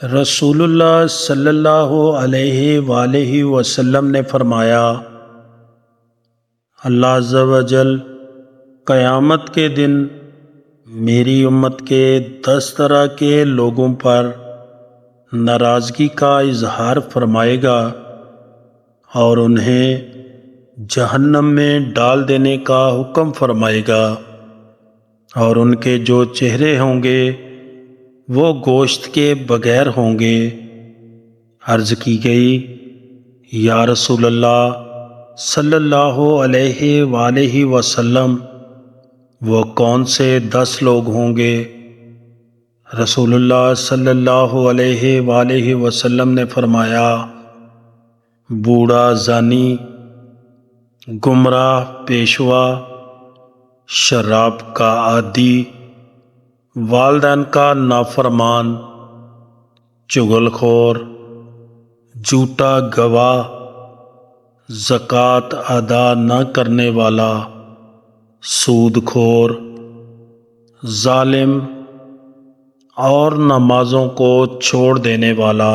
رسول اللہ صلی اللہ علیہ وآلہ وسلم نے فرمایا، اللہ عز و جل قیامت کے دن میری امت کے 10 طرح کے لوگوں پر ناراضگی کا اظہار فرمائے گا اور انہیں جہنم میں ڈال دینے کا حکم فرمائے گا، اور ان کے جو چہرے ہوں گے وہ گوشت کے بغیر ہوں گے۔ عرض کی گئی، یا رسول اللہ صلی اللہ علیہ وآلہ وسلم، وہ کون سے 10 لوگ ہوں گے؟ رسول اللہ صلی اللہ علیہ وآلہ وسلم نے فرمایا، بوڑھا زانی، گمراہ پیشوا، شراب کا عادی، والدین کا نافرمان، چغل خور، جھوٹا گواہ، زکوٰۃ ادا نہ کرنے والا، سود خور، ظالم اور نمازوں کو چھوڑ دینے والا۔